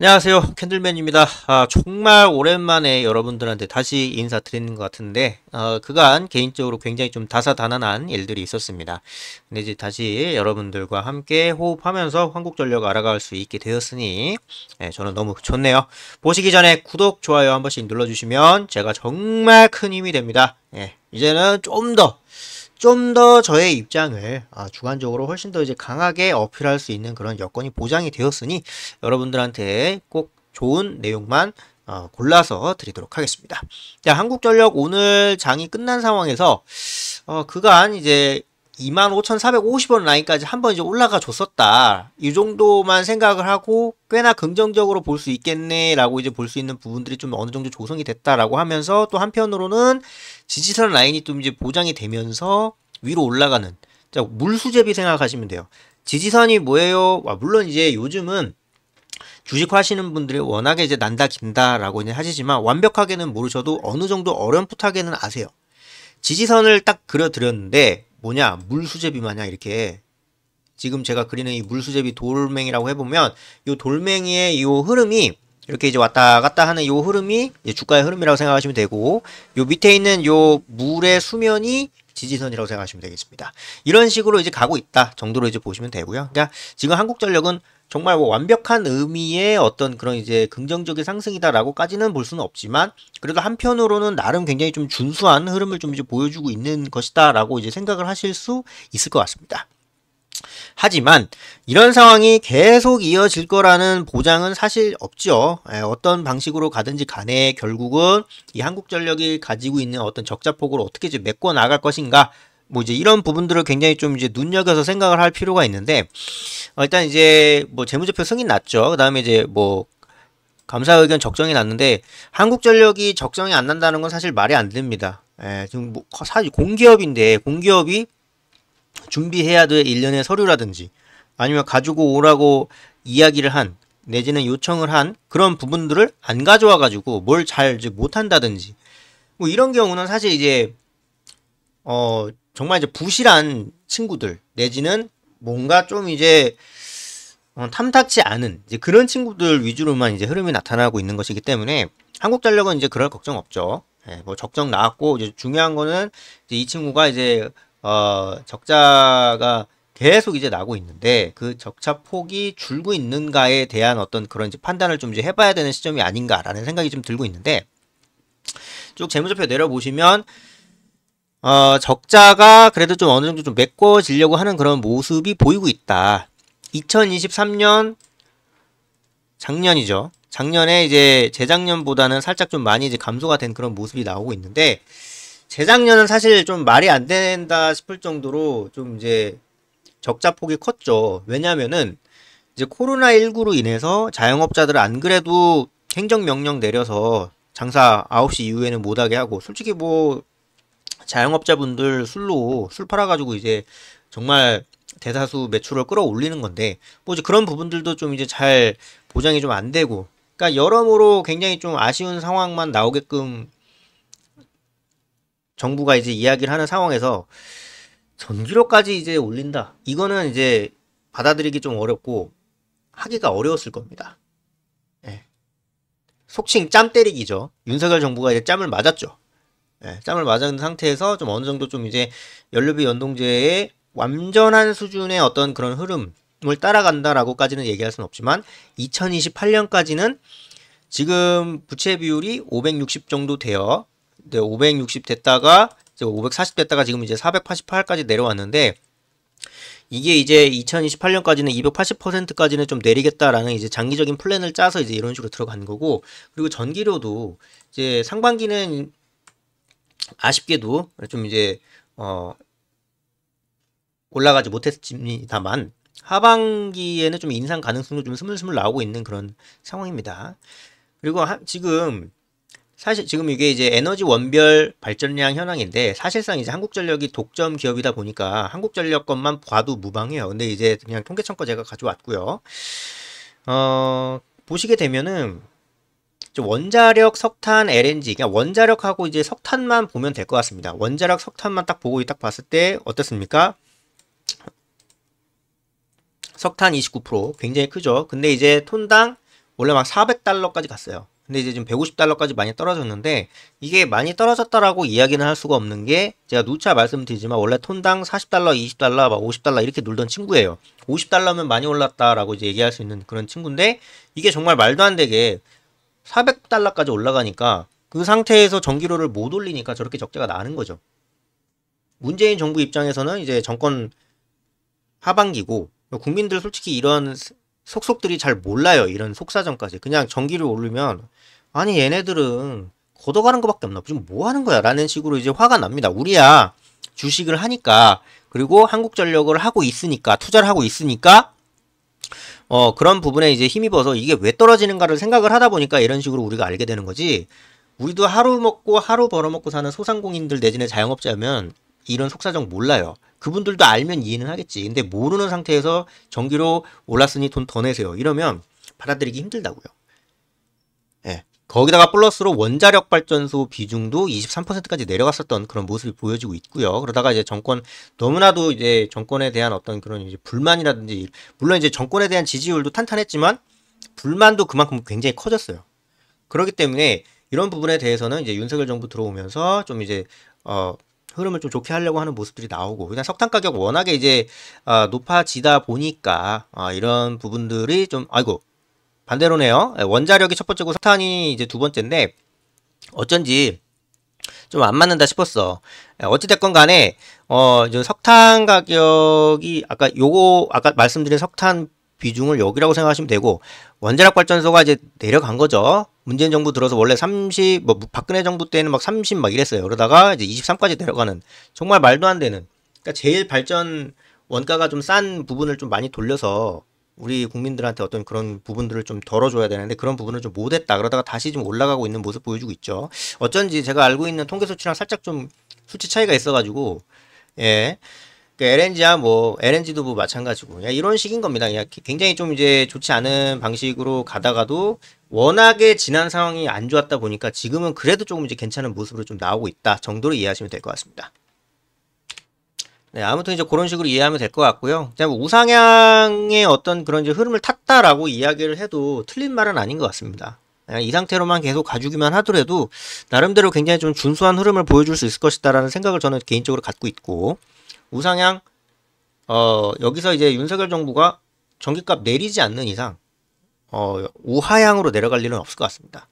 안녕하세요. 캔들맨입니다. 정말 오랜만에 여러분들한테 다시 인사드리는 것 같은데, 그간 개인적으로 굉장히 좀 다사다난한 일들이 있었습니다. 근데 이제 다시 여러분들과 함께 호흡하면서 한국전력 알아갈 수 있게 되었으니, 저는 너무 좋네요. 보시기 전에 구독, 좋아요 한 번씩 눌러주시면 제가 정말 큰 힘이 됩니다. 이제는 좀 더 저의 입장을 주관적으로 훨씬 더 이제 강하게 어필할 수 있는 그런 여건이 보장이 되었으니 여러분들한테 꼭 좋은 내용만 골라서 드리도록 하겠습니다. 자, 한국전력 오늘 장이 끝난 상황에서 그간 이제 25,450원 라인까지 한번 이제 올라가 줬었다. 이 정도만 생각을 하고 꽤나 긍정적으로 볼 수 있겠네라고 이제 볼 수 있는 부분들이 좀 어느 정도 조성이 됐다라고 하면서 또 한편으로는 지지선 라인이 좀 이제 보장이 되면서 위로 올라가는, 자, 물수제비 생각하시면 돼요. 지지선이 뭐예요? 물론 이제 요즘은 주식 하시는 분들이 워낙에 이제 난다 긴다라고 이제 하시지만 완벽하게는 모르셔도 어느 정도 어렴풋하게는 아세요. 지지선을 딱 그려드렸는데 뭐냐, 물수제비 마냥 이렇게 지금 제가 그리는 이 물수제비 돌멩이라고 해보면 이 돌멩이의 이 흐름이 이렇게 이제 왔다 갔다 하는 이 흐름이 이제 주가의 흐름이라고 생각하시면 되고, 요 밑에 있는 요 물의 수면이 지지선이라고 생각하시면 되겠습니다. 이런 식으로 이제 가고 있다 정도로 이제 보시면 되고요. 그러니까 지금 한국전력은 정말 뭐 완벽한 의미의 어떤 그런 이제 긍정적인 상승이다라고까지는 볼 수는 없지만, 그래도 한편으로는 나름 굉장히 좀 준수한 흐름을 좀 이제 보여주고 있는 것이다라고 이제 생각을 하실 수 있을 것 같습니다. 하지만 이런 상황이 계속 이어질 거라는 보장은 사실 없죠. 어떤 방식으로 가든지 간에 결국은 이 한국전력이 가지고 있는 어떤 적자폭을 어떻게 이제 메꿔 나갈 것인가, 뭐 이제 이런 부분들을 굉장히 좀 이제 눈여겨서 생각을 할 필요가 있는데, 일단 이제 뭐 재무제표 승인 났죠. 그다음에 이제 뭐 감사 의견 적정이 났는데 한국전력이 적정이 안 난다는 건 사실 말이 안 됩니다. 지금 뭐 사실 공기업인데 공기업이 준비해야 될 일련의 서류라든지 아니면 가지고 오라고 이야기를 한 내지는 요청을 한 그런 부분들을 안 가져와 가지고 뭘 잘 못한다든지 뭐 이런 경우는 사실 이제 정말 이제 부실한 친구들 내지는 뭔가 좀 이제 탐탁치 않은 이제 그런 친구들 위주로만 이제 흐름이 나타나고 있는 것이기 때문에 한국전력은 이제 그럴 걱정 없죠. 뭐 적정 나왔고 이제 중요한 거는 이제 이 친구가 이제 적자가 계속 이제 나고 있는데 그 적자 폭이 줄고 있는가에 대한 어떤 그런 이제 판단을 좀 이제 해봐야 되는 시점이 아닌가라는 생각이 좀 들고 있는데, 쭉 재무제표 내려보시면 적자가 그래도 좀 어느 정도 좀 메꿔지려고 하는 그런 모습이 보이고 있다. 2023년 작년이죠. 작년에 이제 재작년보다는 살짝 좀 많이 이제 감소가 된 그런 모습이 나오고 있는데, 재작년은 사실 좀 말이 안 된다 싶을 정도로 좀 이제 적자 폭이 컸죠. 왜냐면은 이제 코로나19로 인해서 자영업자들은 안 그래도 행정명령 내려서 장사 9시 이후에는 못하게 하고, 솔직히 뭐 자영업자분들 술 팔아가지고 이제 정말 대다수 매출을 끌어올리는 건데, 뭐 이제 그런 부분들도 좀 이제 잘 보장이 좀 안 되고, 그러니까 여러모로 굉장히 좀 아쉬운 상황만 나오게끔 정부가 이제 이야기를 하는 상황에서 전기료까지 이제 올린다. 이거는 이제 받아들이기 좀 어렵고 하기가 어려웠을 겁니다. 예. 속칭 짬 때리기죠. 윤석열 정부가 이제 짬을 맞았죠. 짬을 맞은 상태에서 좀 어느 정도 좀 이제 연료비 연동제의 완전한 수준의 어떤 그런 흐름을 따라간다라고까지는 얘기할 수는 없지만 2028년까지는 지금 부채 비율이 560 정도 돼요. 560 됐다가 이제 540 됐다가 지금 이제 488까지 내려왔는데, 이게 이제 2028년까지는 280%까지는 좀 내리겠다라는 이제 장기적인 플랜을 짜서 이제 이런 식으로 들어간 거고, 그리고 전기료도 이제 상반기는 아쉽게도 좀 이제 올라가지 못했습니다만 하반기에는 좀 인상 가능성도 좀 스물스물 나오고 있는 그런 상황입니다. 그리고 지금 사실 지금 이게 이제 에너지 원별 발전량 현황인데, 사실상 이제 한국전력이 독점 기업이다 보니까 한국전력 것만 봐도 무방해요. 근데 이제 그냥 통계청 거 제가 가져왔고요. 보시게 되면은 원자력, 석탄, LNG, 그냥 원자력하고 이제 석탄만 보면 될 것 같습니다. 원자력, 석탄만 딱 보고 딱 봤을 때 어떻습니까? 석탄 29% 굉장히 크죠. 근데 이제 톤당 원래 막 400달러까지 갔어요. 근데 이제 지금 150달러까지 많이 떨어졌는데 이게 많이 떨어졌다라고 이야기는 할 수가 없는 게 제가 누차 말씀드리지만 원래 톤당 40달러, 20달러, 막 50달러 이렇게 놀던 친구예요. 50달러면 많이 올랐다라고 이제 얘기할 수 있는 그런 친구인데 이게 정말 말도 안 되게 400달러까지 올라가니까 그 상태에서 전기료를 못 올리니까 저렇게 적자가 나는 거죠. 문재인 정부 입장에서는 이제 정권 하반기고 국민들 솔직히 이런 속속들이 잘 몰라요. 이런 속사정까지. 그냥 전기를 오르면 아니 얘네들은 걷어가는 것밖에 없나? 지금 뭐 하는 거야? 라는 식으로 이제 화가 납니다. 우리야 주식을 하니까 그리고 한국전력을 하고 있으니까 투자를 하고 있으니까 그런 부분에 이제 힘입어서 이게 왜 떨어지는가를 생각을 하다 보니까 이런 식으로 우리가 알게 되는 거지. 우리도 하루 먹고 하루 벌어먹고 사는 소상공인들 내지는 자영업자면 이런 속사정 몰라요. 그분들도 알면 이해는 하겠지. 근데 모르는 상태에서 전기료 올랐으니 돈 더 내세요. 이러면 받아들이기 힘들다고요. 예. 거기다가 플러스로 원자력 발전소 비중도 23%까지 내려갔었던 그런 모습이 보여지고 있고요. 그러다가 이제 정권 너무나도 이제 정권에 대한 어떤 그런 이제 불만이라든지 물론 이제 정권에 대한 지지율도 탄탄했지만 불만도 그만큼 굉장히 커졌어요. 그렇기 때문에 이런 부분에 대해서는 이제 윤석열 정부 들어오면서 좀 이제 흐름을 좀 좋게 하려고 하는 모습들이 나오고 그냥 석탄 가격 워낙에 이제 높아지다 보니까 이런 부분들이 좀 아이고 반대로네요. 원자력이 첫 번째고 석탄이 이제 두 번째인데 어쩐지 좀 안 맞는다 싶었어. 어찌됐건 간에 이제 석탄 가격이 아까 말씀드린 석탄 비중을 여기라고 생각하시면 되고 원자력 발전소가 이제 내려간 거죠. 문재인 정부 들어서 원래 30, 뭐 박근혜 정부 때는 막 30 막 이랬어요. 그러다가 이제 23까지 내려가는 정말 말도 안 되는. 그러니까 제일 발전 원가가 좀 싼 부분을 좀 많이 돌려서 우리 국민들한테 어떤 그런 부분들을 좀 덜어줘야 되는데 그런 부분을 좀 못했다. 그러다가 다시 좀 올라가고 있는 모습 보여주고 있죠. 어쩐지 제가 알고 있는 통계 수치랑 살짝 좀 수치 차이가 있어가지고 예. LNG야 뭐 LNG도 뭐 마찬가지고 야, 이런 식인 겁니다. 야, 굉장히 좀 이제 좋지 않은 방식으로 가다가도 워낙에 지난 상황이 안 좋았다 보니까 지금은 그래도 조금 이제 괜찮은 모습으로 좀 나오고 있다 정도로 이해하시면 될 것 같습니다. 네, 아무튼 이제 그런 식으로 이해하면 될 것 같고요. 뭐 우상향의 어떤 그런 이제 흐름을 탔다라고 이야기를 해도 틀린 말은 아닌 것 같습니다. 이 상태로만 계속 가주기만 하더라도 나름대로 굉장히 좀 준수한 흐름을 보여줄 수 있을 것이다라는 생각을 저는 개인적으로 갖고 있고 우상향 여기서 이제 윤석열 정부가 전기값 내리지 않는 이상 우하향으로 내려갈 일은 없을 것 같습니다.